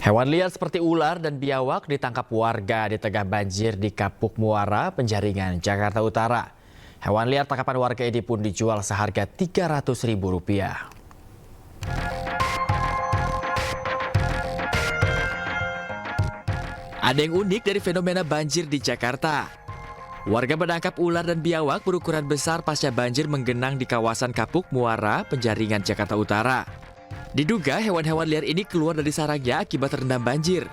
Hewan liar seperti ular dan biawak ditangkap warga di tengah banjir di Kapuk Muara, Penjaringan, Jakarta Utara. Hewan liar tangkapan warga ini pun dijual seharga Rp300.000. Ada yang unik dari fenomena banjir di Jakarta. Warga menangkap ular dan biawak berukuran besar pasca banjir menggenang di kawasan Kapuk Muara, Penjaringan, Jakarta Utara. Diduga hewan-hewan liar ini keluar dari sarangnya akibat terendam banjir.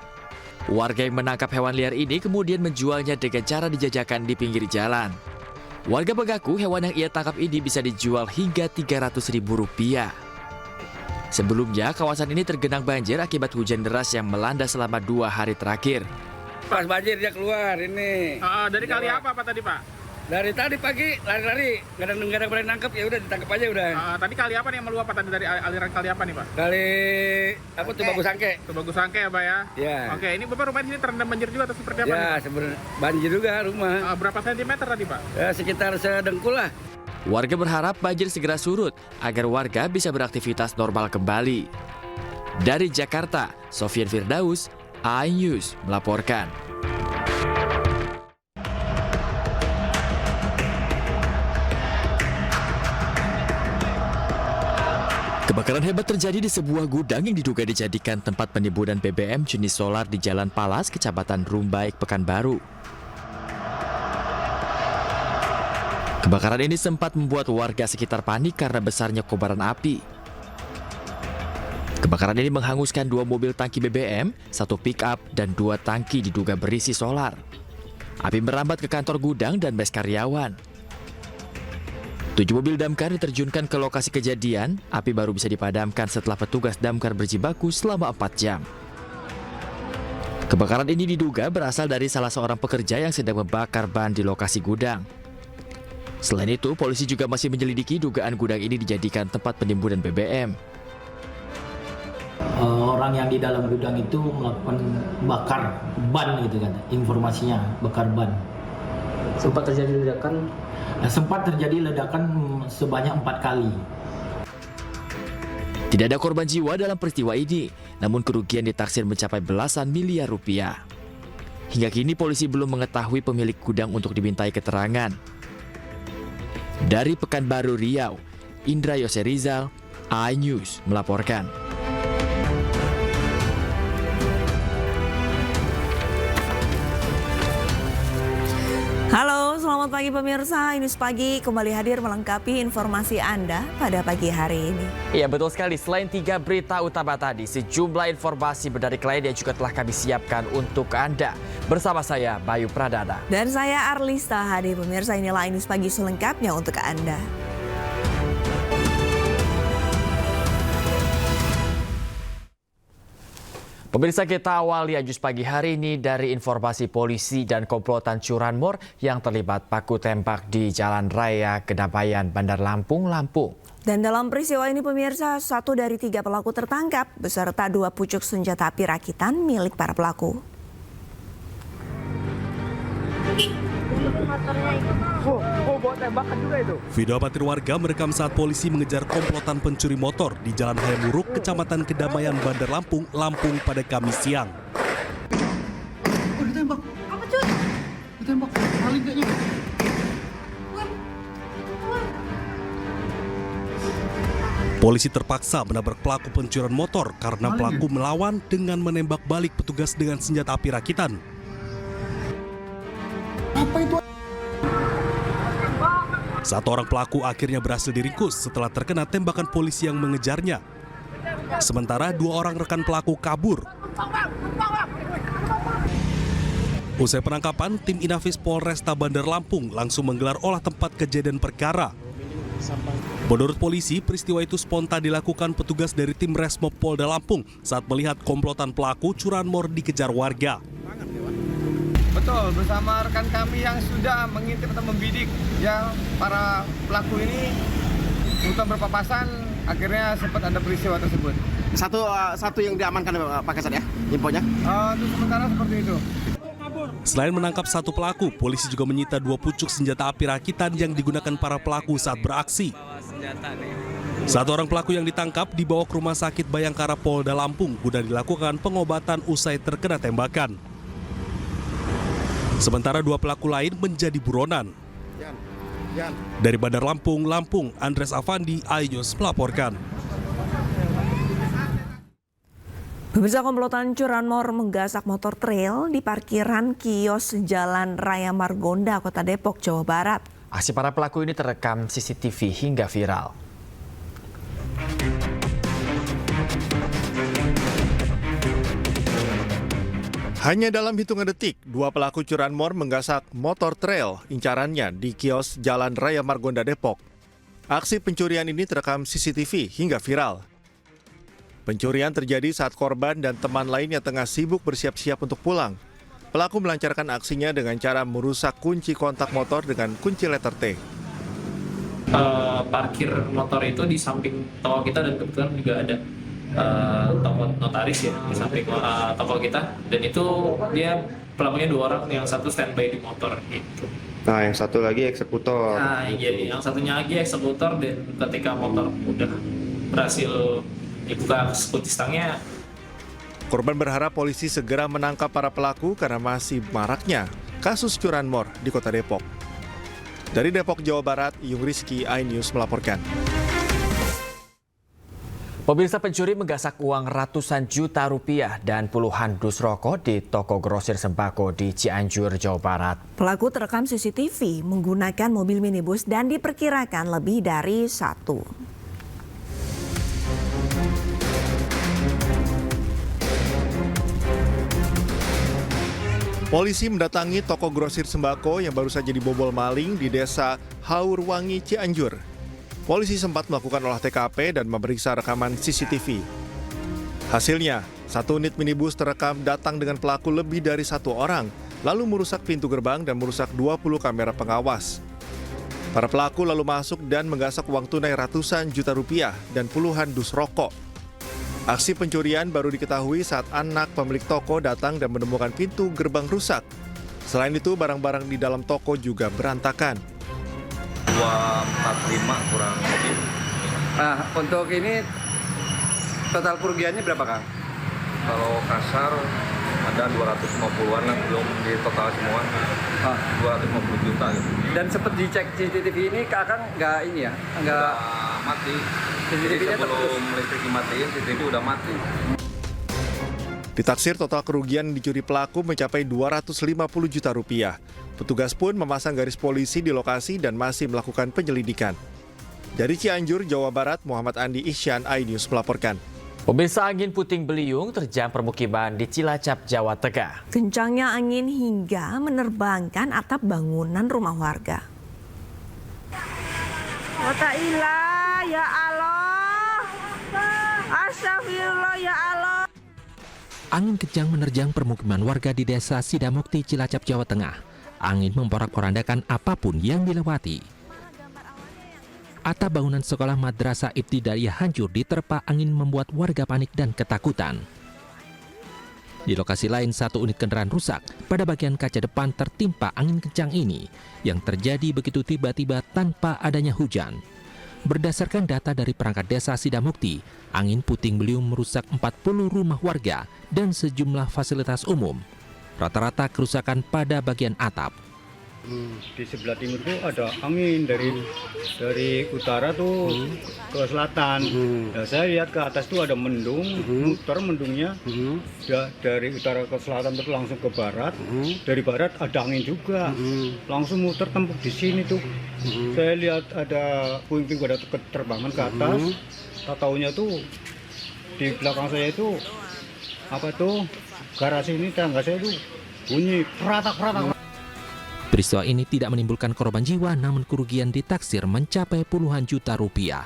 Warga yang menangkap hewan liar ini kemudian menjualnya dengan cara dijajakan di pinggir jalan. Warga mengaku hewan yang ia tangkap ini bisa dijual hingga Rp300.000. Sebelumnya, kawasan ini tergenang banjir akibat hujan deras yang melanda selama 2 hari terakhir. Pas banjir dia keluar ini. Dari kali apa tadi Pak? Dari tadi pagi lari-lari, nggak ada berani nangkep, ya udah ditangkap aja udah. Tadi kali apa nih yang meluap Pak? Tadi dari aliran kali apa nih Pak? Kali apa tuh Bagus Sangke. Tuh Bagus Sangke ya Pak ya? Iya. Oke, ini Bapak rumah ini terendam banjir juga atau seperti apa nih? Ya sebenarnya banjir juga rumah. Berapa sentimeter tadi Pak? Ya, sekitar sedengkul lah. Warga berharap banjir segera surut agar warga bisa beraktivitas normal kembali. Dari Jakarta, Sofyan Firdaus, iNews melaporkan. Kebakaran hebat terjadi di sebuah gudang yang diduga dijadikan tempat penimbunan BBM jenis solar di Jalan Palas, Kecamatan Rumbaik, Pekanbaru. Kebakaran ini sempat membuat warga sekitar panik karena besarnya kobaran api. Kebakaran ini menghanguskan 2 mobil tangki BBM, 1 pick-up, dan 2 tangki diduga berisi solar. Api merambat ke kantor gudang dan mes karyawan. 7 mobil damkar diterjunkan ke lokasi kejadian. Api baru bisa dipadamkan setelah petugas damkar berjibaku selama 4 jam. Kebakaran ini diduga berasal dari salah seorang pekerja yang sedang membakar ban di lokasi gudang. Selain itu, polisi juga masih menyelidiki dugaan gudang ini dijadikan tempat penimbunan BBM. Orang yang di dalam gudang itu melakukan bakar ban gitu kan, informasinya bakar ban. Sempat terjadi ledakan? Sempat terjadi ledakan sebanyak 4 kali. Tidak ada korban jiwa dalam peristiwa ini, namun kerugian ditaksir mencapai belasan miliar rupiah. Hingga kini polisi belum mengetahui pemilik gudang untuk dimintai keterangan. Dari Pekanbaru, Riau, Indra Yose Rizal, iNews melaporkan. Halo, selamat pagi pemirsa. Inews Pagi kembali hadir melengkapi informasi Anda pada pagi hari ini. Iya, betul sekali. Selain 3 berita utama tadi, sejumlah informasi menarik lainnya juga telah kami siapkan untuk Anda. Bersama saya, Bayu Pradana. Dan saya Arlista Hadi. Pemirsa, inilah Inews Pagi selengkapnya untuk Anda. Pemirsa, kita awali Inews Pagi hari ini dari informasi polisi dan komplotan curanmor yang terlibat baku tembak di Jalan Raya Kedamaian, Bandar Lampung, Lampung. Dan dalam peristiwa ini pemirsa, 1 dari 3 pelaku tertangkap beserta 2 pucuk senjata api rakitan milik para pelaku. Video amatir warga merekam saat polisi mengejar komplotan pencuri motor di Jalan Hayamuruk, Kecamatan Kedamaian, Bandar Lampung, Lampung pada Kamis siang. Ditembak. Apa cuy? Ditembak. Paling kayaknya. Polisi terpaksa menabrak pelaku pencurian motor karena pelaku melawan dengan menembak balik petugas dengan senjata api rakitan. Apa itu? 1 orang pelaku akhirnya berhasil diringkus setelah terkena tembakan polisi yang mengejarnya. Sementara 2 orang rekan pelaku kabur. Usai penangkapan, tim Inafis Polresta Bandar Lampung langsung menggelar olah tempat kejadian perkara. Menurut polisi, peristiwa itu spontan dilakukan petugas dari tim Resmob Polda Lampung saat melihat komplotan pelaku curanmor dikejar warga. Betul, bersama rekan kami yang sudah mengintip atau membidik yang para pelaku ini untuk berpapasan, akhirnya sempat ada peristiwa tersebut. Satu yang diamankan Pak Kasat ya, infonya? Untuk sementara seperti itu. Selain menangkap 1 pelaku, polisi juga menyita 2 pucuk senjata api rakitan yang digunakan para pelaku saat beraksi. Satu orang pelaku yang ditangkap dibawa ke Rumah Sakit Bayangkara Polda Lampung guna dilakukan pengobatan usai terkena tembakan. Sementara 2 pelaku lain menjadi buronan. Dari Bandar Lampung, Andres Avandi, iNews melaporkan. Pemirsa, komplotan curanmor menggasak motor trail di parkiran kios Jalan Raya Margonda, Kota Depok, Jawa Barat. Aksi para pelaku ini terekam CCTV hingga viral. Hanya dalam hitungan detik, 2 pelaku curanmor menggasak motor trail incarannya di kios Jalan Raya Margonda, Depok. Aksi pencurian ini terekam CCTV hingga viral. Pencurian terjadi saat korban dan teman lainnya tengah sibuk bersiap-siap untuk pulang. Pelaku melancarkan aksinya dengan cara merusak kunci kontak motor dengan kunci letter T. Parkir motor itu di samping toko kita dan kebetulan juga ada toko notaris ya di samping toko kita, dan itu dia pelakunya 2 orang, yang satu standby di motor gitu. Nah, yang satu lagi eksekutor. Nah, iya, yang satunya lagi eksekutor, dan ketika motor udah berhasil dibuka kunci stangnya. Korban berharap polisi segera menangkap para pelaku karena masih maraknya kasus curanmor di Kota Depok. Dari Depok, Jawa Barat, Yung Rizky, iNews melaporkan. Pemirsa, pencuri menggasak uang ratusan juta rupiah dan puluhan dus rokok di toko grosir sembako di Cianjur, Jawa Barat. Pelaku terekam CCTV menggunakan mobil minibus dan diperkirakan lebih dari 1. Polisi mendatangi toko grosir sembako yang baru saja dibobol maling di desa Haurwangi, Cianjur. Polisi sempat melakukan olah TKP dan memeriksa rekaman CCTV. Hasilnya, 1 unit minibus terekam datang dengan pelaku lebih dari 1 orang, lalu merusak pintu gerbang dan merusak 20 kamera pengawas. Para pelaku lalu masuk dan menggasak uang tunai ratusan juta rupiah dan puluhan dus rokok. Aksi pencurian baru diketahui saat anak pemilik toko datang dan menemukan pintu gerbang rusak. Selain itu, barang-barang di dalam toko juga berantakan. 245 kurang lebih. Nah, untuk ini total kerugiannya berapa, Kang? Kalau kasar ada 250-an lah, belum di total semua. 250 juta gitu. Dan sempat dicek CCTV ini, Kang nggak ini ya? Nggak mati. Jadi sebelum listrik dimatiin, CCTV udah mati. Ditaksir total kerugian dicuri pelaku mencapai 250 juta rupiah. Petugas pun memasang garis polisi di lokasi dan masih melakukan penyelidikan. Dari Cianjur, Jawa Barat, Muhammad Andi Ihsan, iNews melaporkan. Pemirsa, angin puting beliung terjang permukiman di Cilacap, Jawa Tengah. Kencangnya angin hingga menerbangkan atap bangunan rumah warga. Watailah, ya Allah. Astagfirullah, ya Allah. Angin kencang menerjang permukiman warga di desa Sidamukti, Cilacap, Jawa Tengah. Angin memporak-porandakan apapun yang dilewati. Atap bangunan sekolah Madrasah Ibtidaiyah hancur diterpa angin membuat warga panik dan ketakutan. Di lokasi lain, 1 unit kendaraan rusak. Pada bagian kaca depan tertimpa angin kencang ini yang terjadi begitu tiba-tiba tanpa adanya hujan. Berdasarkan data dari perangkat desa Sidamukti, angin puting beliung merusak 40 rumah warga dan sejumlah fasilitas umum. Rata-rata kerusakan pada bagian atap. Di sebelah timur tuh ada angin dari utara tuh ke selatan. Nah, saya lihat ke atas tuh ada mendung, muter mendungnya dari utara ke selatan terus langsung ke barat. Dari barat ada angin juga, langsung muter tembok di sini tuh. Saya lihat ada puing-puing pada terbangan ke atas. Tahu-taunya tuh di belakang saya itu apa tuh garasi ini, tangga saya tuh bunyi peratak-peratak. Peristiwa ini tidak menimbulkan korban jiwa, namun kerugian ditaksir mencapai puluhan juta rupiah.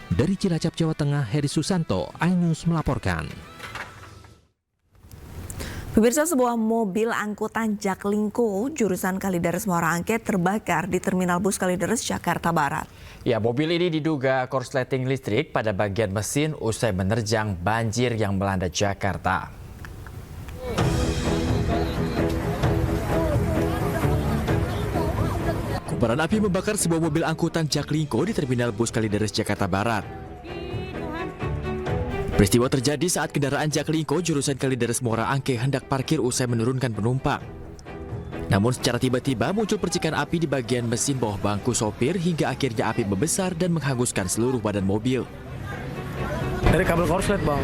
Dari Cilacap, Jawa Tengah, Heri Susanto, iNews melaporkan. Pemirsa, sebuah mobil angkutan Jaklingko jurusan Kalideres Muara Angke terbakar di Terminal Bus Kalideres, Jakarta Barat. Ya, mobil ini diduga korsleting listrik pada bagian mesin usai menerjang banjir yang melanda Jakarta. Kobaran api membakar sebuah mobil angkutan Jaklingko di Terminal Bus Kalideres, Jakarta Barat. Peristiwa terjadi saat kendaraan Jaklingko jurusan Kalideres Muara Angke hendak parkir usai menurunkan penumpang. Namun secara tiba-tiba muncul percikan api di bagian mesin bawah bangku sopir hingga akhirnya api membesar dan menghanguskan seluruh badan mobil. Dari kabel korslet bang,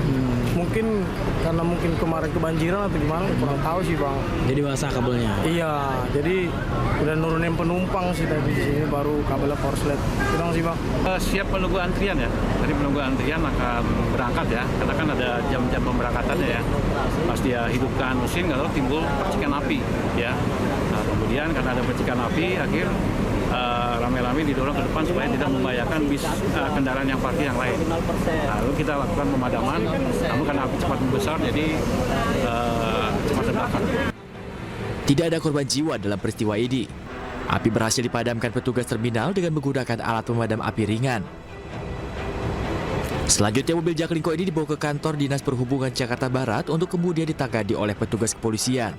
mungkin karena kemarin kebanjiran atau gimana, kurang tahu sih bang. Jadi basah kabelnya? Iya, jadi udah nurunin penumpang sih tadi di sini baru kabel korslet. Kurang sih bang. Siap menunggu antrian ya, tadi menunggu antrian akan berangkat ya, karena kan ada jam-jam pemberangkatannya ya. Pas dia hidupkan mesin, nggak tahu timbul percikan api ya. Nah kemudian karena ada percikan api, rame-rame didorong ke depan supaya tidak membahayakan bis kendaraan yang parkir yang lain. Lalu kita lakukan pemadaman, namun karena api cepat membesar jadi cepat terbakar. Tidak ada korban jiwa dalam peristiwa ini. Api berhasil dipadamkan petugas terminal dengan menggunakan alat pemadam api ringan. Selanjutnya mobil Jaklingko ini dibawa ke kantor Dinas Perhubungan Jakarta Barat untuk kemudian ditangani oleh petugas kepolisian.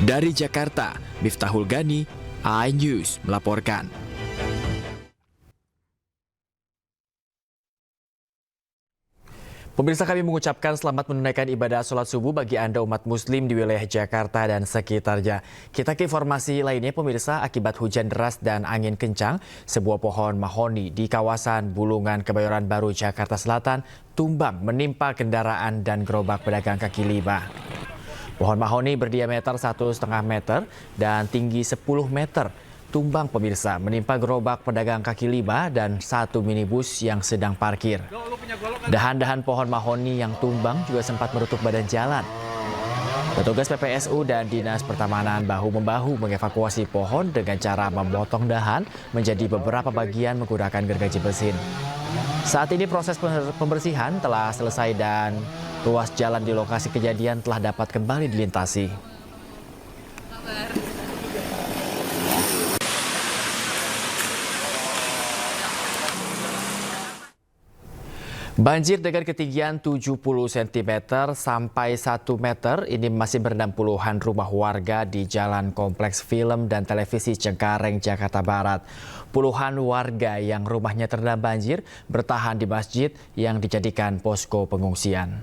Dari Jakarta, Miftahul Gani, iNews melaporkan. Pemirsa, kami mengucapkan selamat menunaikan ibadah sholat subuh bagi Anda umat muslim di wilayah Jakarta dan sekitarnya. Kita ke informasi lainnya pemirsa, akibat hujan deras dan angin kencang, sebuah pohon mahoni di kawasan Bulungan Kebayoran Baru, Jakarta Selatan tumbang menimpa kendaraan dan gerobak pedagang kaki lima. Pohon mahoni berdiameter 1,5 meter dan tinggi 10 meter. Tumbang pemirsa menimpa gerobak pedagang kaki lima dan satu minibus yang sedang parkir. Dahan-dahan pohon mahoni yang tumbang juga sempat menutup badan jalan. Petugas PPSU dan Dinas Pertamanan bahu-membahu mengevakuasi pohon dengan cara memotong dahan menjadi beberapa bagian menggunakan gergaji mesin. Saat ini proses pembersihan telah selesai dan ruas jalan di lokasi kejadian telah dapat kembali dilintasi. Banjir dengan ketinggian 70 cm sampai 1 meter ini masih merendam puluhan rumah warga di Jalan Kompleks Film dan Televisi Cengkareng, Jakarta Barat. Puluhan warga yang rumahnya terendam banjir bertahan di masjid yang dijadikan posko pengungsian.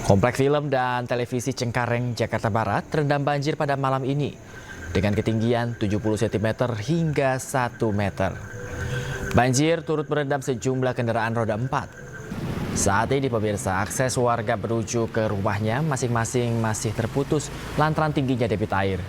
Kompleks Film dan Televisi Cengkareng, Jakarta Barat terendam banjir pada malam ini dengan ketinggian 70 cm hingga 1 meter. Banjir turut merendam sejumlah kendaraan roda 4. Saat ini pemirsa, akses warga menuju ke rumahnya masing-masing masih terputus lantaran tingginya debit air.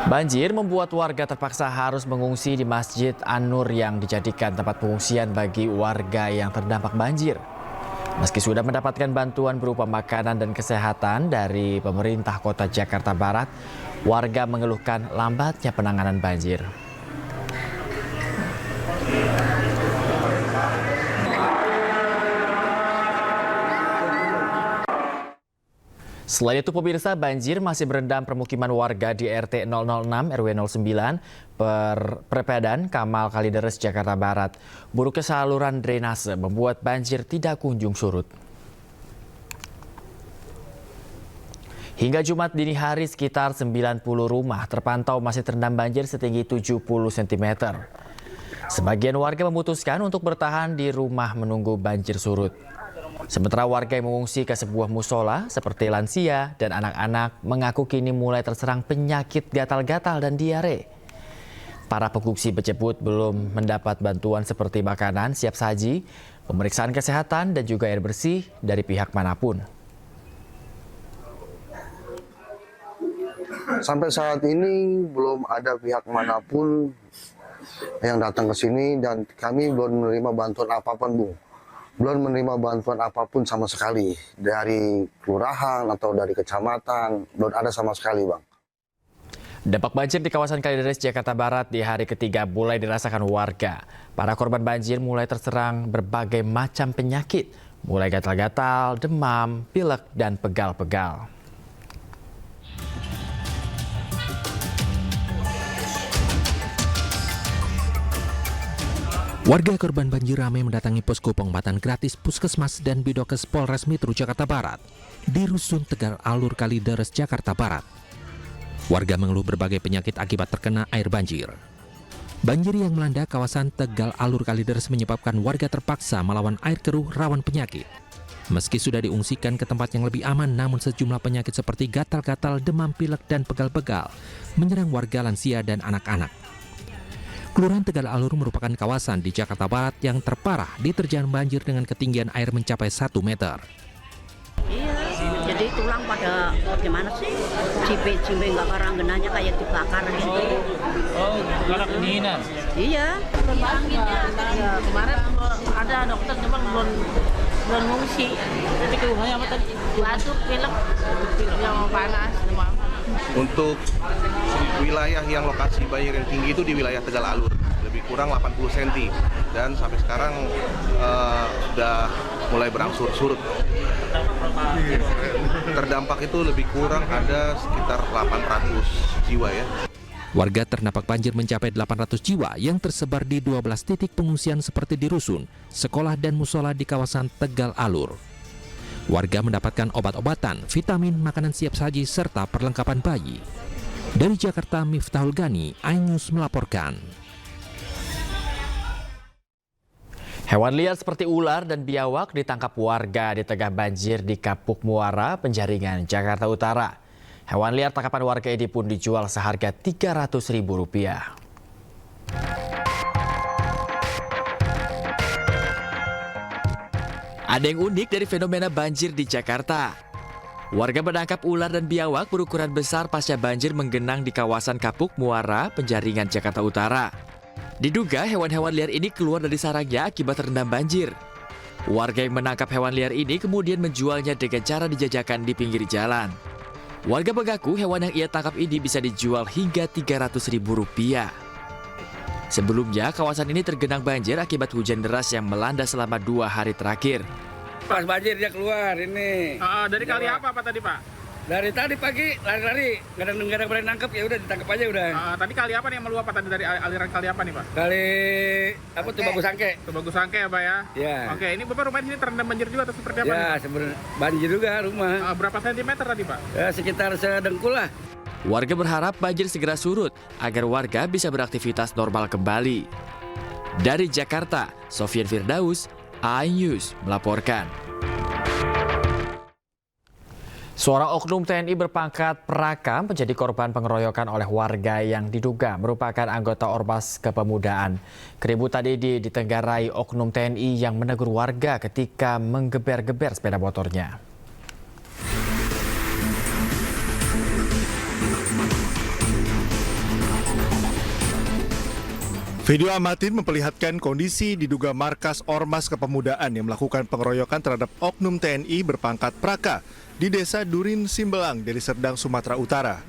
Banjir membuat warga terpaksa harus mengungsi di Masjid An-Nur yang dijadikan tempat pengungsian bagi warga yang terdampak banjir. Meski sudah mendapatkan bantuan berupa makanan dan kesehatan dari pemerintah kota Jakarta Barat, warga mengeluhkan lambatnya penanganan banjir. Selain itu pemirsa, banjir masih merendam permukiman warga di RT 006 RW 09 Perpedan Kamal Kalideres, Jakarta Barat. Buruknya saluran drainase membuat banjir tidak kunjung surut. Hingga Jumat dini hari sekitar 90 rumah terpantau masih terendam banjir setinggi 70 cm. Sebagian warga memutuskan untuk bertahan di rumah menunggu banjir surut. Sementara warga yang mengungsi ke sebuah musola seperti lansia dan anak-anak mengaku kini mulai terserang penyakit gatal-gatal dan diare. Para pengungsi berjebut belum mendapat bantuan seperti makanan siap saji, pemeriksaan kesehatan dan juga air bersih dari pihak manapun. Sampai saat ini belum ada pihak manapun yang datang ke sini dan kami belum menerima bantuan apapun, Bu. Belum menerima bantuan apapun sama sekali dari kelurahan atau dari kecamatan, belum ada sama sekali, Bang. Dampak banjir di kawasan Kalideres, Jakarta Barat di hari ketiga mulai dirasakan warga. Para korban banjir mulai terserang berbagai macam penyakit, mulai gatal-gatal, demam, pilek, dan pegal-pegal. Warga korban banjir ramai mendatangi posko pengobatan gratis Puskesmas dan Bidokes Polres Metro Jakarta Barat di Rusun Tegal Alur Kalideres, Jakarta Barat. Warga mengeluh berbagai penyakit akibat terkena air banjir. Banjir yang melanda kawasan Tegal Alur Kalideres menyebabkan warga terpaksa melawan air keruh rawan penyakit. Meski sudah diungsikan ke tempat yang lebih aman, namun sejumlah penyakit seperti gatal-gatal, demam, pilek, dan pegal-pegal menyerang warga lansia dan anak-anak. Kelurahan Tegal Alur merupakan kawasan di Jakarta Barat yang terparah diterjang banjir dengan ketinggian air mencapai 1 meter. Iya, jadi tulang pada gimana sih? Cipe nggak karanggenanya kayak dibakar gitu. Oh, karena kedinginan? Iya. Ya, kemarin ada dokter cuma belum ngungsi. Jadi keluhannya apa tadi? Batuk, pilek, yang panas, demam. Untuk wilayah yang lokasi banjir yang tinggi itu di wilayah Tegal Alur, lebih kurang 80 cm. Dan sampai sekarang sudah mulai berangsur surut. Terdampak itu lebih kurang ada sekitar 800 jiwa ya. Warga terdampak banjir mencapai 800 jiwa yang tersebar di 12 titik pengungsian seperti di rusun, sekolah dan musola di kawasan Tegal Alur. Warga mendapatkan obat-obatan, vitamin, makanan siap saji, serta perlengkapan bayi. Dari Jakarta, Miftahul Gani, iNews melaporkan. Hewan liar seperti ular dan biawak ditangkap warga di tengah banjir di Kapuk Muara, Penjaringan, Jakarta Utara. Hewan liar tangkapan warga ini pun dijual seharga Rp300.000. Ada yang unik dari fenomena banjir di Jakarta. Warga menangkap ular dan biawak berukuran besar pasca banjir menggenang di kawasan Kapuk Muara, Penjaringan, Jakarta Utara. Diduga hewan-hewan liar ini keluar dari sarangnya akibat terendam banjir. Warga yang menangkap hewan liar ini kemudian menjualnya dengan cara dijajakan di pinggir jalan. Warga mengaku hewan yang ia tangkap ini bisa dijual hingga Rp300.000. Sebelumnya, kawasan ini tergenang banjir akibat hujan deras yang melanda selama 2 hari terakhir. Pas banjir dia keluar ini. Dari kali apa tadi Pak? Dari tadi pagi lari-lari, nggak ada berani nangkep, ya udah ditangkap aja udah. Tadi kali apa nih yang meluap tadi dari aliran kali apa nih Pak? Kali apa tuh Bagus Angke. Tuh Bagus Angke ya Pak ya? Iya. Oke, ini Bapak rumah di sini terendam banjir juga atau seperti apa? Ya, sebenarnya banjir juga rumah. Berapa sentimeter tadi Pak? Ya, sekitar sedengkul lah. Warga berharap banjir segera surut agar warga bisa beraktivitas normal kembali. Dari Jakarta, Sofyan Firdaus, iNews melaporkan. Seorang oknum TNI berpangkat Praka menjadi korban pengeroyokan oleh warga yang diduga merupakan anggota Ormas Kepemudaan. Keributan ini ditenggarai oknum TNI yang menegur warga ketika menggeber-geber sepeda motornya. Video amatir memperlihatkan kondisi diduga markas Ormas Kepemudaan yang melakukan pengeroyokan terhadap oknum TNI berpangkat Praka di Desa Durin Simbelang, Deli Serdang, Sumatera Utara.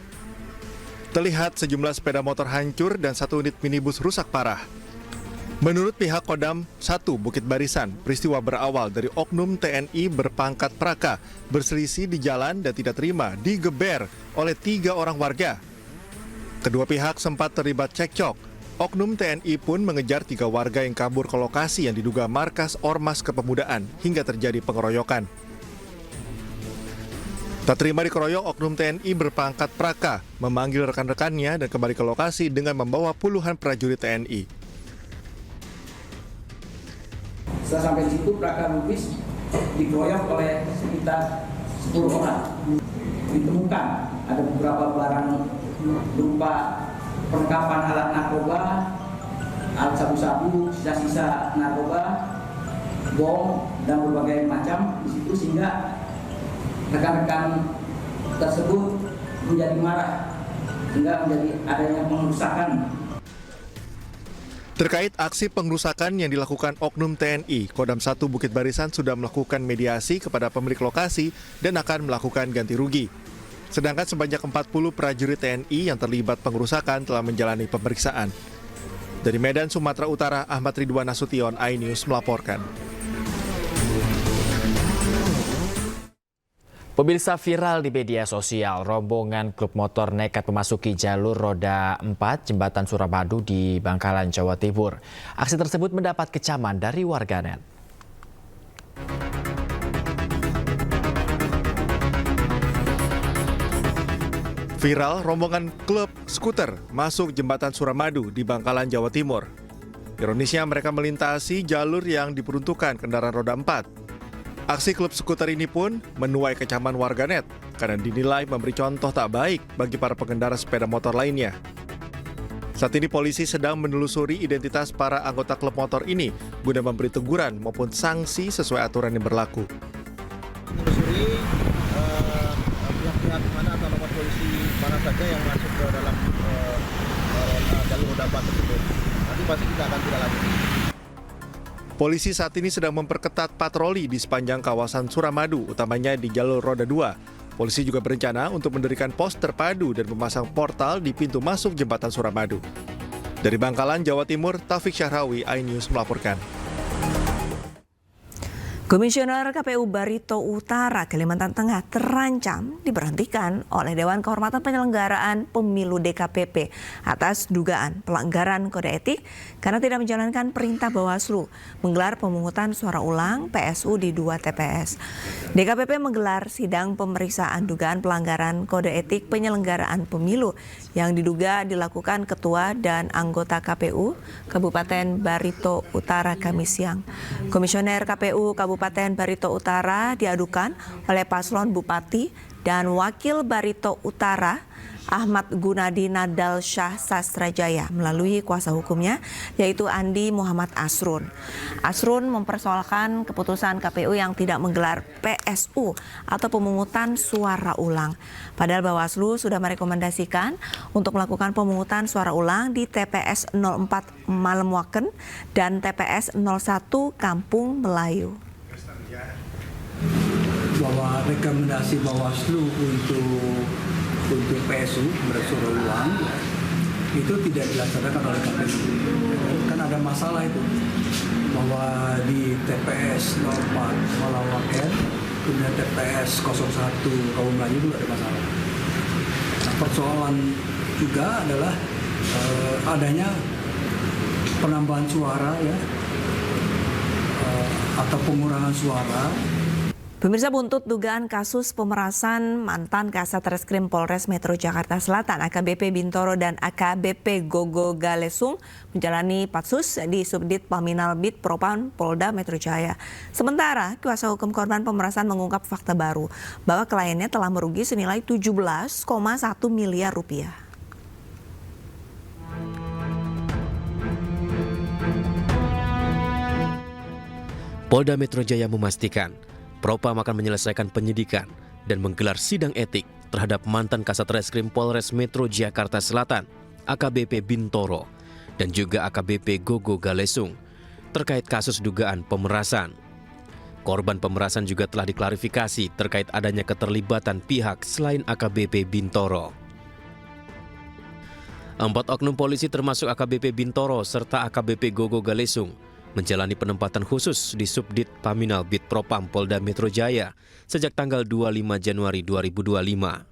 Terlihat sejumlah sepeda motor hancur dan 1 unit minibus rusak parah. Menurut pihak Kodam 1 Bukit Barisan, peristiwa berawal dari oknum TNI berpangkat Praka berselisih di jalan dan tidak terima digeber oleh 3 orang warga. Kedua pihak sempat terlibat cekcok. Oknum TNI pun mengejar 3 warga yang kabur ke lokasi yang diduga markas Ormas Kepemudaan hingga terjadi pengeroyokan. Tak terima dikeroyok, oknum TNI berpangkat Praka memanggil rekan-rekannya dan kembali ke lokasi dengan membawa puluhan prajurit TNI. Setelah sampai di situ, Praka Lubis dikeroyok oleh sekitar 10 orang. Ditemukan ada beberapa barang berupa perlengkapan alat narkoba, alat sabu-sabu, sisa-sisa narkoba, bom, dan berbagai macam di situ, sehingga rekan-rekan tersebut menjadi marah hingga menjadi adanya pengerusakan. Terkait aksi pengerusakan yang dilakukan oknum TNI, Kodam 1 Bukit Barisan sudah melakukan mediasi kepada pemilik lokasi dan akan melakukan ganti rugi. Sedangkan sebanyak 40 prajurit TNI yang terlibat pengerusakan telah menjalani pemeriksaan. Dari Medan, Sumatera Utara, Ahmad Ridwan Nasution, iNews melaporkan. Pemirsa, viral di media sosial, rombongan klub motor nekat memasuki jalur roda 4 Jembatan Suramadu di Bangkalan, Jawa Timur. Aksi tersebut mendapat kecaman dari warganet. Viral rombongan klub skuter masuk jembatan Suramadu di Bangkalan, Jawa Timur. Ironisnya mereka melintasi jalur yang diperuntukkan kendaraan roda 4. Aksi klub skuter ini pun menuai kecaman warganet karena dinilai memberi contoh tak baik bagi para pengendara sepeda motor lainnya. Saat ini polisi sedang menelusuri identitas para anggota klub motor ini guna memberi teguran maupun sanksi sesuai aturan yang berlaku. Menelusuri pihak-pihak mana atau nomor polisi mana saja yang masuk ke dalam jalur roda 4 tersebut. Nanti pasti kita akan tindak lanjuti. Polisi saat ini sedang memperketat patroli di sepanjang kawasan Suramadu, utamanya di jalur roda 2. Polisi juga berencana untuk mendirikan pos terpadu dan memasang portal di pintu masuk jembatan Suramadu. Dari Bangkalan, Jawa Timur, Taufik Syahrawi, iNews melaporkan. Komisioner KPU Barito Utara Kalimantan Tengah terancam diberhentikan oleh Dewan Kehormatan Penyelenggaraan Pemilu DKPP atas dugaan pelanggaran kode etik karena tidak menjalankan perintah Bawaslu menggelar pemungutan suara ulang PSU di 2 TPS. DKPP menggelar sidang pemeriksaan dugaan pelanggaran kode etik penyelenggaraan pemilu yang diduga dilakukan Ketua dan anggota KPU Kabupaten Barito Utara Kamis siang. Komisioner KPU Kabupaten Barito Utara diadukan oleh paslon Bupati dan Wakil Barito Utara Ahmad Gunadi Nadal Syah Sastrajaya melalui kuasa hukumnya yaitu Andi Muhammad Asrun. Asrun mempersoalkan keputusan KPU yang tidak menggelar PSU atau pemungutan suara ulang. Padahal Bawaslu sudah merekomendasikan untuk melakukan pemungutan suara ulang di TPS 04 Malemwaken dan TPS 01 Kampung Melayu. Bahwa rekomendasi Bawaslu untuk PSU bersuara ulang itu tidak dilaksanakan oleh KPU. Kan ada masalah itu bahwa di TPS 04 Malemwaken kemudian TPS 01 Kampung Melayu itu ada masalah. Nah, persoalan juga adalah adanya penambahan suara ya atau pengurangan suara. Pemirsa, buntut dugaan kasus pemerasan mantan Kasat Reskrim Polres Metro Jakarta Selatan AKBP Bintoro dan AKBP Gogo Galesung menjalani patsus di Subdit Paminal Bid Propam Polda Metro Jaya. Sementara kuasa hukum korban pemerasan mengungkap fakta baru bahwa kliennya telah merugi senilai 17,1 miliar rupiah. Polda Metro Jaya memastikan Propam akan menyelesaikan penyidikan dan menggelar sidang etik terhadap mantan Kasat Reskrim Polres Metro Jakarta Selatan, AKBP Bintoro, dan juga AKBP Gogo Galesung, terkait kasus dugaan pemerasan. Korban pemerasan juga telah diklarifikasi terkait adanya keterlibatan pihak selain AKBP Bintoro. 4 oknum polisi termasuk AKBP Bintoro serta AKBP Gogo Galesung menjalani penempatan khusus di Subdit Paminal Bid Propam Polda Metro Jaya sejak tanggal 25 Januari 2025.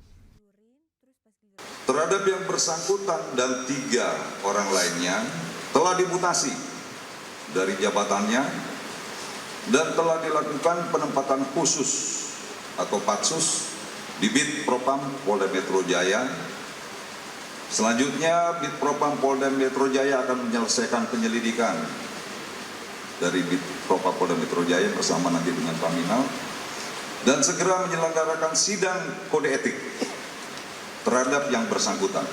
Terhadap yang bersangkutan dan 3 orang lainnya telah dimutasi dari jabatannya dan telah dilakukan penempatan khusus atau patsus di Bid Propam Polda Metro Jaya. Selanjutnya Bid Propam Polda Metro Jaya akan menyelesaikan penyelidikan dari Bid Propam Polda Metro Jaya bersama nanti dengan Paminal dan segera menyelenggarakan sidang kode etik terhadap yang bersangkutan.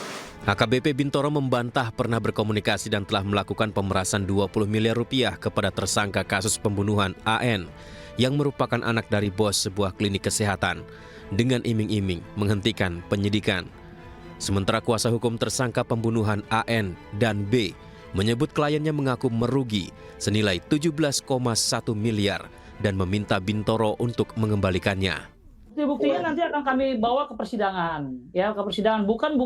AKBP Bintoro membantah pernah berkomunikasi dan telah melakukan pemerasan 20 miliar rupiah kepada tersangka kasus pembunuhan AN yang merupakan anak dari bos sebuah klinik kesehatan dengan iming-iming menghentikan penyidikan. Sementara kuasa hukum tersangka pembunuhan AN dan B menyebut kliennya mengaku merugi senilai 17,1 miliar dan meminta Bintoro untuk mengembalikannya. Bukti-buktinya nanti akan kami bawa ke persidangan, ya ke persidangan. Bukan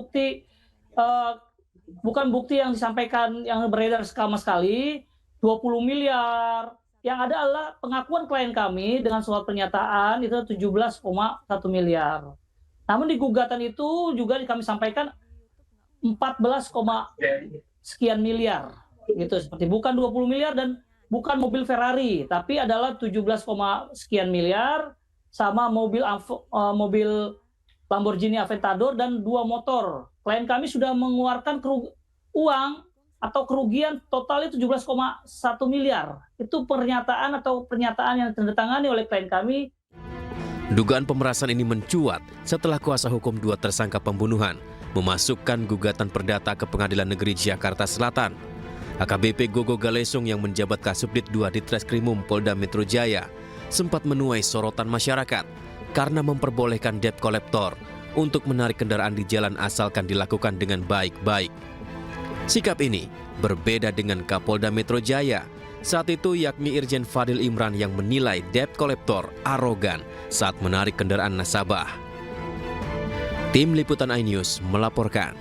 bukti yang disampaikan yang beredar sama sekali 20 miliar. Yang ada adalah pengakuan klien kami dengan surat pernyataan itu 17,1 miliar. Namun di gugatan itu juga kami sampaikan 14, sekian miliar gitu, seperti bukan 20 miliar dan bukan mobil Ferrari tapi adalah 17, sekian miliar sama mobil Lamborghini Aventador dan 2 motor. Klien kami sudah mengeluarkan uang atau kerugian totalnya 17,1 miliar. Itu pernyataan yang ditandatangani oleh klien kami. Dugaan pemerasan ini mencuat setelah kuasa hukum 2 tersangka pembunuhan memasukkan gugatan perdata ke Pengadilan Negeri Jakarta Selatan. AKBP Gogo Galesung yang menjabat Kasubdit 2 Ditreskrimum Polda Metro Jaya sempat menuai sorotan masyarakat karena memperbolehkan debt collector untuk menarik kendaraan di jalan asalkan dilakukan dengan baik-baik. Sikap ini berbeda dengan Kapolda Metro Jaya saat itu, yakni Irjen Fadil Imran yang menilai debt collector arogan saat menarik kendaraan nasabah. Tim Liputan iNews melaporkan.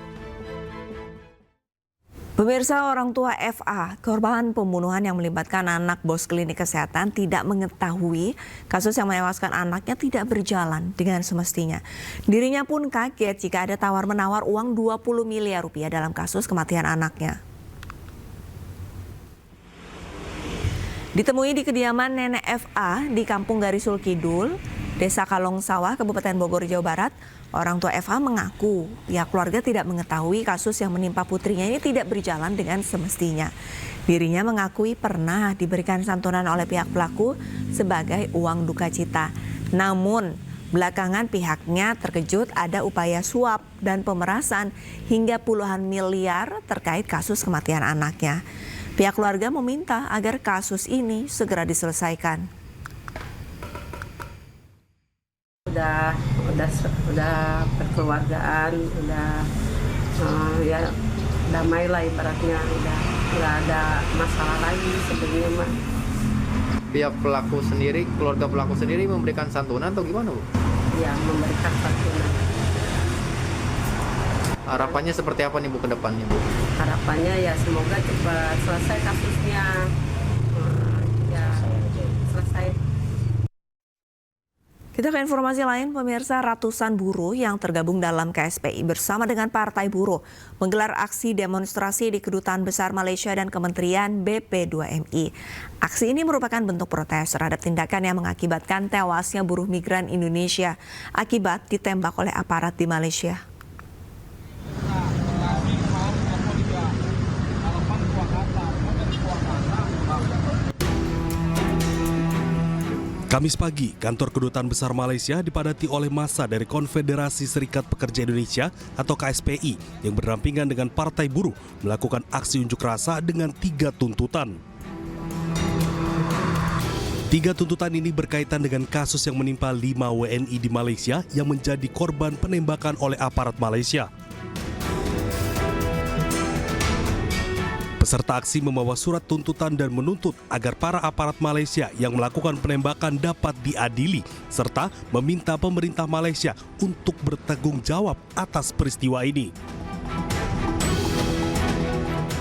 Pemirsa, orang tua FA, korban pembunuhan yang melibatkan anak bos klinik kesehatan, tidak mengetahui kasus yang menewaskan anaknya tidak berjalan dengan semestinya. Dirinya pun kaget jika ada tawar-menawar uang 20 miliar rupiah dalam kasus kematian anaknya. Ditemui di kediaman nenek FA di Kampung Garisul Kidul, Desa Kalong Sawah, Kabupaten Bogor, Jawa Barat, orang tua FA mengaku pihak keluarga tidak mengetahui kasus yang menimpa putrinya ini tidak berjalan dengan semestinya. Dirinya mengakui pernah diberikan santunan oleh pihak pelaku sebagai uang duka cita. Namun, belakangan pihaknya terkejut ada upaya suap dan pemerasan hingga puluhan miliar terkait kasus kematian anaknya. Pihak keluarga meminta agar kasus ini segera diselesaikan. Udah berkeluargaan, ya damai lah ibaratnya, udah nggak ada masalah lagi sebenarnya mah. Pihak pelaku sendiri, keluarga pelaku sendiri memberikan santunan atau gimana, Bu? Ya, memberikan santunan. Harapannya seperti apa nih, Bu, ke depannya, Bu? Harapannya ya semoga cepat selesai kasusnya. Ya, selesai. Kita ke informasi lain, pemirsa. Ratusan buruh yang tergabung dalam KSPI bersama dengan Partai Buruh menggelar aksi demonstrasi di Kedutaan Besar Malaysia dan Kementerian BP2MI. Aksi ini merupakan bentuk protes terhadap tindakan yang mengakibatkan tewasnya buruh migran Indonesia akibat ditembak oleh aparat di Malaysia. Kamis pagi, kantor Kedutaan Besar Malaysia dipadati oleh massa dari Konfederasi Serikat Pekerja Indonesia atau KSPI yang berdampingan dengan Partai Buruh melakukan aksi unjuk rasa dengan 3 tuntutan. 3 tuntutan ini berkaitan dengan kasus yang menimpa 5 WNI di Malaysia yang menjadi korban penembakan oleh aparat Malaysia. Peserta aksi membawa surat tuntutan dan menuntut agar para aparat Malaysia yang melakukan penembakan dapat diadili, serta meminta pemerintah Malaysia untuk bertanggung jawab atas peristiwa ini.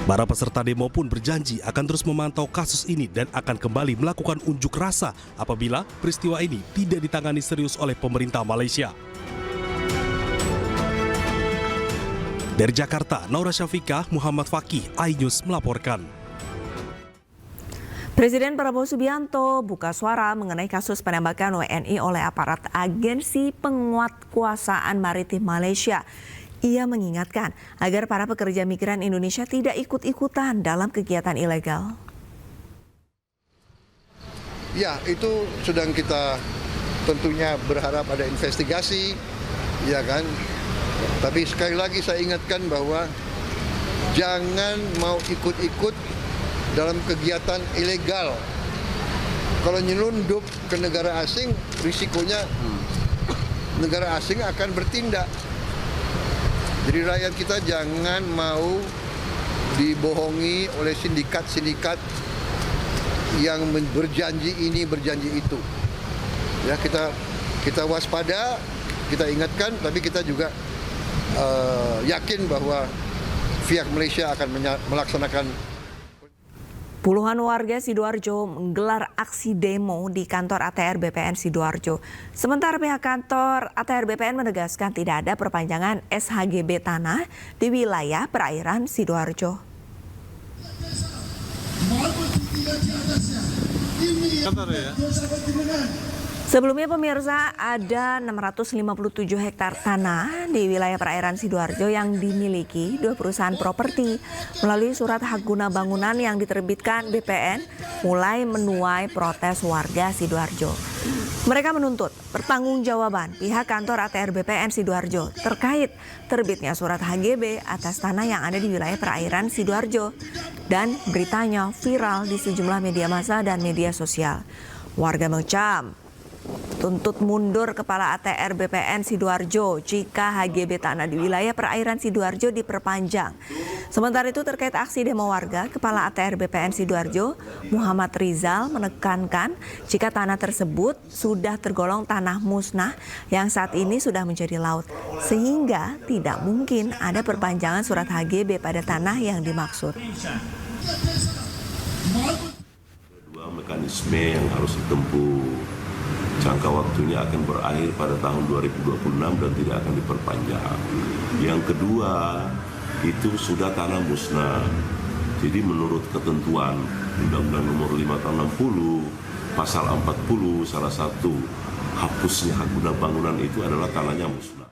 Para peserta demo pun berjanji akan terus memantau kasus ini dan akan kembali melakukan unjuk rasa apabila peristiwa ini tidak ditangani serius oleh pemerintah Malaysia. Dari Jakarta, Naura Syafiqah, Muhammad Fakih, iNews melaporkan. Presiden Prabowo Subianto buka suara mengenai kasus penembakan WNI oleh aparat Agensi Penguatkuasaan Maritim Malaysia. Ia mengingatkan agar para pekerja migran Indonesia tidak ikut-ikutan dalam kegiatan ilegal. Ya, itu sedang kita tentunya berharap ada investigasi, ya kan. Tapi sekali lagi saya ingatkan bahwa jangan mau ikut-ikut dalam kegiatan ilegal. Kalau nyelundup ke negara asing, risikonya negara asing akan bertindak. Jadi rakyat kita jangan mau dibohongi oleh sindikat-sindikat yang berjanji ini, berjanji itu. Ya, kita waspada, kita ingatkan, tapi kita juga yakin bahwa pihak Malaysia akan melaksanakan. Puluhan warga Sidoarjo menggelar aksi demo di kantor ATR BPN Sidoarjo. Sementara pihak kantor ATR BPN menegaskan tidak ada perpanjangan SHGB tanah di wilayah perairan Sidoarjo. Sebelumnya pemirsa, ada 657 hektar tanah di wilayah perairan Sidoarjo yang dimiliki dua perusahaan properti melalui surat hak guna bangunan yang diterbitkan BPN mulai menuai protes warga Sidoarjo. Mereka menuntut pertanggungjawaban pihak kantor ATR BPN Sidoarjo terkait terbitnya surat HGB atas tanah yang ada di wilayah perairan Sidoarjo dan beritanya viral di sejumlah media massa dan media sosial. Warga mengecam tuntut mundur Kepala ATR BPN Sidoarjo jika HGB tanah di wilayah perairan Sidoarjo diperpanjang. Sementara itu terkait aksi demo warga, Kepala ATR BPN Sidoarjo Muhammad Rizal menekankan jika tanah tersebut sudah tergolong tanah musnah yang saat ini sudah menjadi laut, sehingga tidak mungkin ada perpanjangan surat HGB pada tanah yang dimaksud. Dua mekanisme yang harus ditempuh. Jangka waktunya akan berakhir pada tahun 2026 dan tidak akan diperpanjang. Yang kedua, itu sudah tanah musnah. Jadi menurut ketentuan Undang-Undang Nomor 5 Tahun 60, Pasal 40, salah satu hapusnya hak guna bangunan itu adalah tanahnya musnah.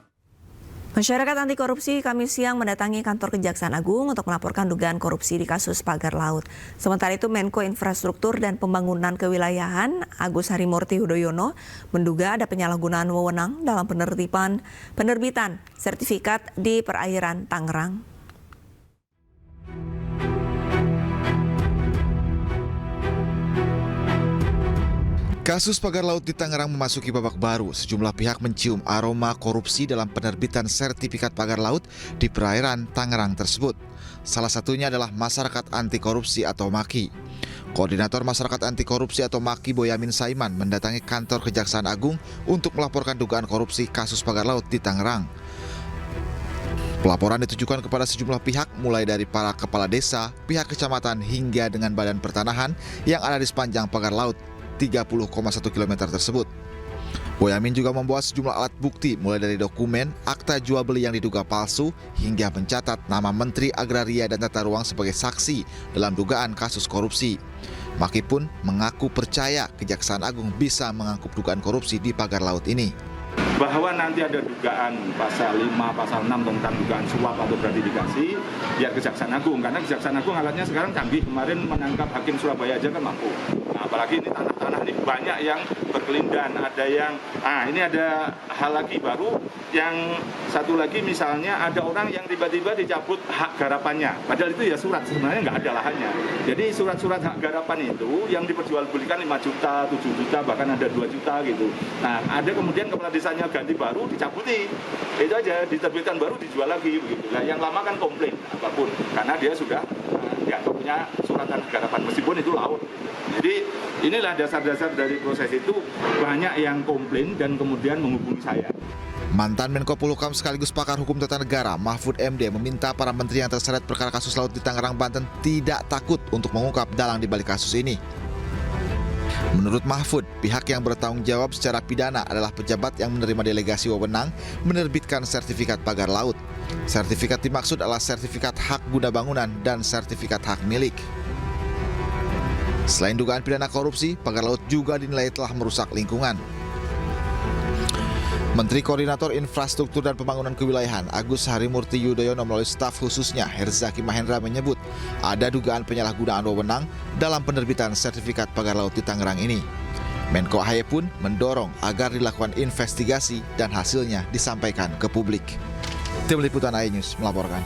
Masyarakat anti korupsi Kamis siang mendatangi kantor Kejaksaan Agung untuk melaporkan dugaan korupsi di kasus pagar laut. Sementara itu Menko Infrastruktur dan Pembangunan Kewilayahan Agus Harimurti Yudhoyono menduga ada penyalahgunaan wewenang dalam penerbitan sertifikat di perairan Tangerang. Kasus pagar laut di Tangerang memasuki babak baru. Sejumlah pihak mencium aroma korupsi dalam penerbitan sertifikat pagar laut di perairan Tangerang tersebut. Salah satunya adalah Masyarakat Anti Korupsi atau MAKI. Koordinator Masyarakat Anti Korupsi atau MAKI Boyamin Saiman mendatangi kantor Kejaksaan Agung untuk melaporkan dugaan korupsi kasus pagar laut di Tangerang. Pelaporan ditujukan kepada sejumlah pihak, mulai dari para kepala desa, pihak kecamatan, hingga dengan badan pertanahan yang ada di sepanjang pagar laut 30,1 km tersebut. Boyamin juga membawa sejumlah alat bukti mulai dari dokumen, akta jual beli yang diduga palsu, hingga mencatat nama Menteri Agraria dan Tata Ruang sebagai saksi dalam dugaan kasus korupsi. Maki pun mengaku percaya Kejaksaan Agung bisa mengungkap dugaan korupsi di pagar laut ini. Bahwa nanti ada dugaan pasal 5, pasal 6 tentang dugaan suap atau gratifikasi, biar Kejaksaan Agung. Karena Kejaksaan Agung alatnya sekarang canggih, kemarin menangkap Hakim Surabaya aja kan mampu. Nah, apalagi ini tanah-tanah ini banyak yang berkelindan, ada yang, ini ada hal lagi baru, yang satu lagi misalnya ada orang yang tiba-tiba dicabut hak garapannya. Padahal itu ya surat, sebenarnya nggak ada lahannya. Jadi surat-surat hak garapan itu yang diperjualbelikan 5 juta, 7 juta, bahkan ada 2 juta gitu. Nah, ada kemudian kepala desanya ganti baru dicabuti, itu aja, diterbitkan baru dijual lagi begitu. Nah, yang lama kan komplain apapun karena dia sudah dianggap punya surat hak garapan meskipun itu laut. Jadi inilah dasar-dasar dari proses itu, banyak yang komplain dan kemudian menghubungi saya. Mantan Menko Polhukam sekaligus pakar hukum tata negara Mahfud MD meminta para menteri yang terseret perkara kasus laut di Tangerang, Banten tidak takut untuk mengungkap dalang di balik kasus ini. Menurut Mahfud, pihak yang bertanggung jawab secara pidana adalah pejabat yang menerima delegasi wewenang menerbitkan sertifikat pagar laut. Sertifikat dimaksud adalah sertifikat hak guna bangunan dan sertifikat hak milik. Selain dugaan pidana korupsi, pagar laut juga dinilai telah merusak lingkungan. Menteri Koordinator Infrastruktur dan Pembangunan Kewilayahan Agus Harimurti Yudhoyono melalui staf khususnya Herzaki Mahendra menyebut ada dugaan penyalahgunaan wewenang dalam penerbitan sertifikat pagar laut di Tangerang ini. Menko AHY pun mendorong agar dilakukan investigasi dan hasilnya disampaikan ke publik. Tim Liputan AHY News melaporkan.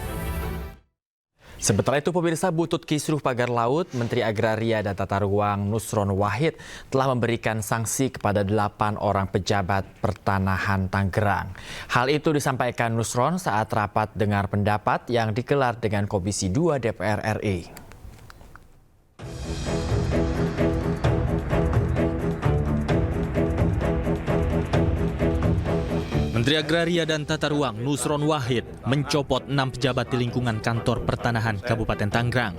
Sementara itu pemirsa, butut kisruh pagar laut, Menteri Agraria dan Tata Ruang Nusron Wahid telah memberikan sanksi kepada 8 orang pejabat pertanahan Tangerang. Hal itu disampaikan Nusron saat rapat dengar pendapat yang digelar dengan Komisi 2 DPR RI. Menteri Agraria dan Tata Ruang Nusron Wahid mencopot 6 pejabat di lingkungan kantor pertanahan Kabupaten Tangerang.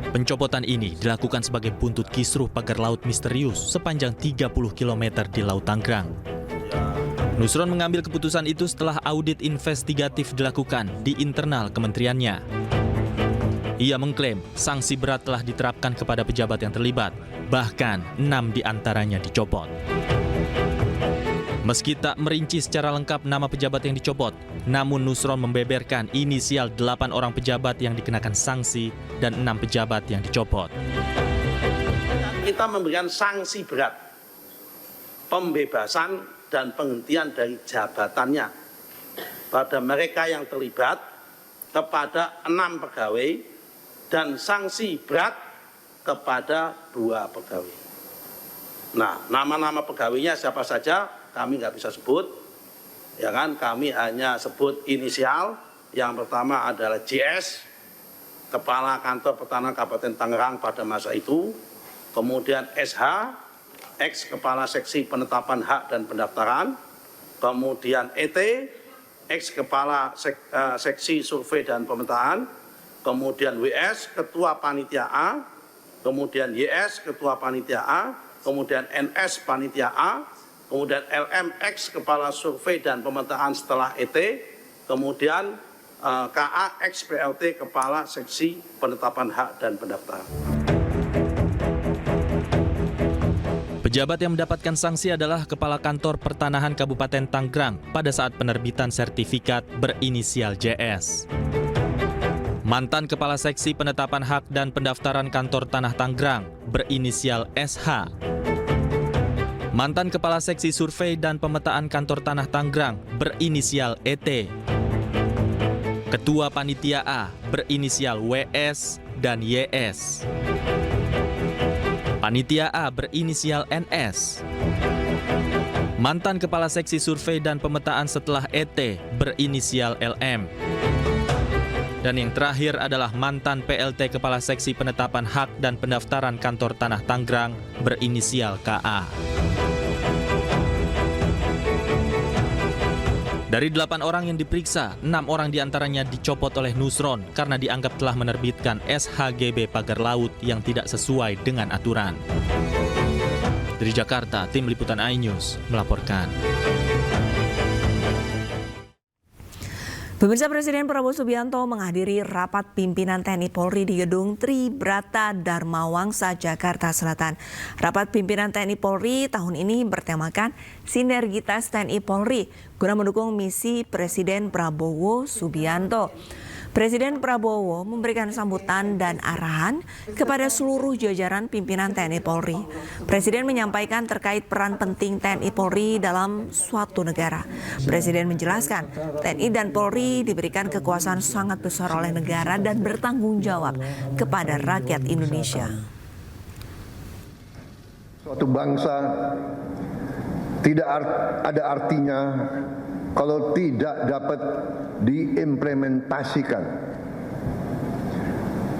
Pencopotan ini dilakukan sebagai buntut kisruh pagar laut misterius sepanjang 30 km di Laut Tangerang. Nusron mengambil keputusan itu setelah audit investigatif dilakukan di internal kementeriannya. Ia mengklaim sanksi berat telah diterapkan kepada pejabat yang terlibat, bahkan 6 diantaranya dicopot. Meski tak merinci secara lengkap nama pejabat yang dicopot, namun Nusron membeberkan inisial 8 orang pejabat yang dikenakan sanksi dan 6 pejabat yang dicopot. Kita memberikan sanksi berat, pembebasan dan penghentian dari jabatannya pada mereka yang terlibat kepada 6 pegawai dan sanksi berat kepada 2 pegawai. Nah, nama-nama pegawainya siapa saja kami nggak bisa sebut, ya kan? Kami hanya sebut inisial. Yang pertama adalah JS, Kepala Kantor Pertanahan Kabupaten Tangerang pada masa itu. Kemudian SH, ex Kepala Seksi Penetapan Hak dan Pendaftaran. Kemudian ET, ex Kepala Seksi Survei dan Pemetaan. Kemudian WS, Ketua Panitia A. Kemudian YS, Ketua Panitia A. Kemudian NS, Panitia A. Kemudian LMX, Kepala Survei dan Pemetaan setelah ET, kemudian KA, XPLT, Kepala Seksi Penetapan Hak dan Pendaftaran. Pejabat yang mendapatkan sanksi adalah Kepala Kantor Pertanahan Kabupaten Tangerang pada saat penerbitan sertifikat berinisial JS. Mantan Kepala Seksi Penetapan Hak dan Pendaftaran Kantor Tanah Tangerang berinisial SH. Mantan Kepala Seksi Survei dan Pemetaan Kantor Tanah Tangerang berinisial ET. Ketua Panitia A berinisial WS dan YS. Panitia A berinisial NS. Mantan Kepala Seksi Survei dan Pemetaan setelah ET berinisial LM. Dan yang terakhir adalah mantan PLT Kepala Seksi Penetapan Hak dan Pendaftaran Kantor Tanah Tangerang berinisial KA. Dari 8 orang yang diperiksa, 6 orang diantaranya dicopot oleh Nusron karena dianggap telah menerbitkan SHGB pagar laut yang tidak sesuai dengan aturan. Dari Jakarta, Tim Liputan iNews melaporkan. Pemirsa, Presiden Prabowo Subianto menghadiri rapat pimpinan TNI Polri di Gedung Tribrata Dharma Wangsa, Jakarta Selatan. Rapat pimpinan TNI Polri tahun ini bertemakan Sinergitas TNI Polri guna mendukung misi Presiden Prabowo Subianto. Presiden Prabowo memberikan sambutan dan arahan kepada seluruh jajaran pimpinan TNI Polri. Presiden menyampaikan terkait peran penting TNI Polri dalam suatu negara. Presiden menjelaskan TNI dan Polri diberikan kekuasaan sangat besar oleh negara dan bertanggung jawab kepada rakyat Indonesia. Suatu bangsa tidak ada artinya kalau tidak dapat diimplementasikan.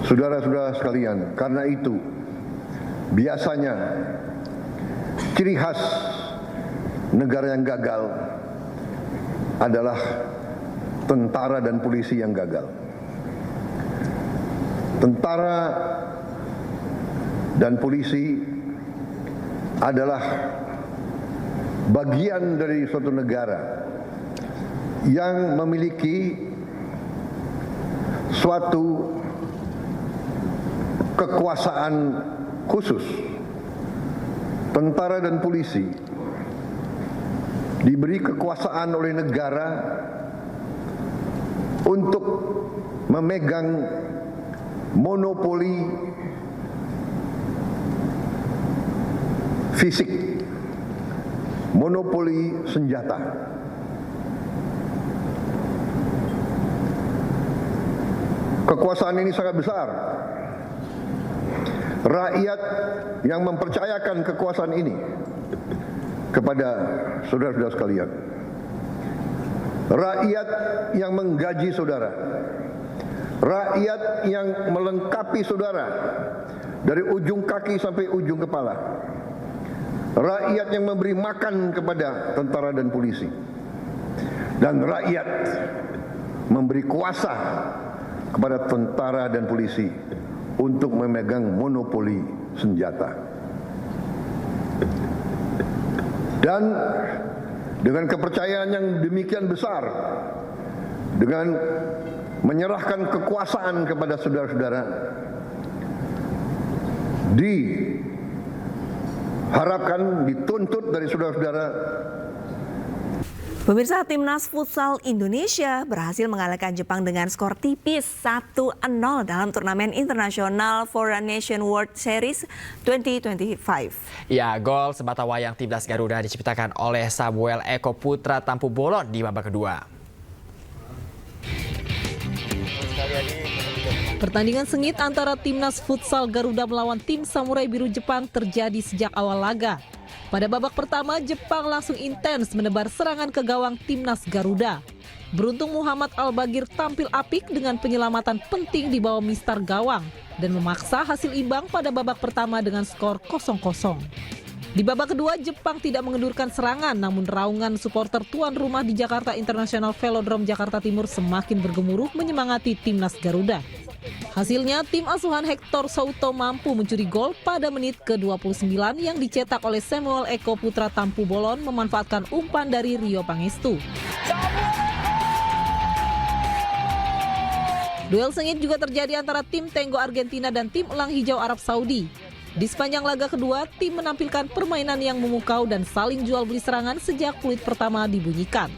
Saudara-saudara sekalian, karena itu biasanya ciri khas negara yang gagal adalah tentara dan polisi yang gagal. Tentara dan polisi adalah bagian dari suatu negara yang memiliki suatu kekuasaan khusus. Tentara dan polisi diberi kekuasaan oleh negara untuk memegang monopoli fisik, monopoli senjata. Kekuasaan ini sangat besar. Rakyat yang mempercayakan kekuasaan ini kepada saudara-saudara sekalian. Rakyat yang menggaji saudara. Rakyat yang melengkapi saudara dari ujung kaki sampai ujung kepala. Rakyat yang memberi makan kepada tentara dan polisi. Dan rakyat memberi kuasa kepada tentara dan polisi untuk memegang monopoli senjata. Dan dengan kepercayaan yang demikian besar, dengan menyerahkan kekuasaan kepada saudara-saudara, diharapkan, dituntut dari saudara-saudara. Pemirsa, Timnas Futsal Indonesia berhasil mengalahkan Jepang dengan skor tipis 1-0 dalam turnamen internasional Foreign Nation World Series 2025. Ya, gol sematawayang Timnas Garuda diciptakan oleh Samuel Eko Putra Tampu Bolon di babak kedua. Pertandingan sengit antara Timnas Futsal Garuda melawan tim Samurai Biru Jepang terjadi sejak awal laga. Pada babak pertama, Jepang langsung intens menebar serangan ke gawang Timnas Garuda. Beruntung Muhammad Al-Bagir tampil apik dengan penyelamatan penting di bawah mistar gawang dan memaksa hasil imbang pada babak pertama dengan skor 0-0. Di babak kedua, Jepang tidak mengendurkan serangan, namun raungan supporter tuan rumah di Jakarta International Velodrome Jakarta Timur semakin bergemuruh menyemangati Timnas Garuda. Hasilnya, tim asuhan Hector Souto mampu mencuri gol pada menit ke-29 yang dicetak oleh Samuel Eko Putra Tampu Bolon memanfaatkan umpan dari Rio Pangestu. Duel sengit juga terjadi antara tim Tenggo Argentina dan tim Elang Hijau Arab Saudi. Di sepanjang laga kedua, tim menampilkan permainan yang memukau dan saling jual beli serangan sejak peluit pertama dibunyikan.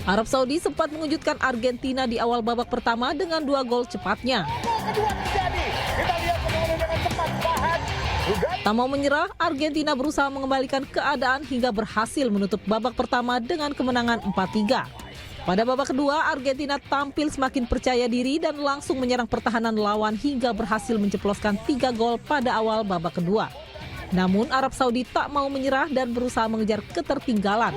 Arab Saudi sempat mengejutkan Argentina di awal babak pertama dengan 2 gol cepatnya. Tak mau menyerah, Argentina berusaha mengembalikan keadaan hingga berhasil menutup babak pertama dengan kemenangan 4-3. Pada babak kedua, Argentina tampil semakin percaya diri dan langsung menyerang pertahanan lawan hingga berhasil menceploskan 3 gol pada awal babak kedua. Namun Arab Saudi tak mau menyerah dan berusaha mengejar ketertinggalan.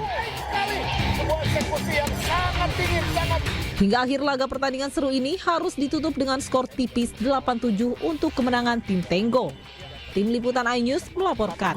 Hingga akhir laga pertandingan seru ini harus ditutup dengan skor tipis 8-7 untuk kemenangan tim Tenggo. Tim Liputan iNews melaporkan.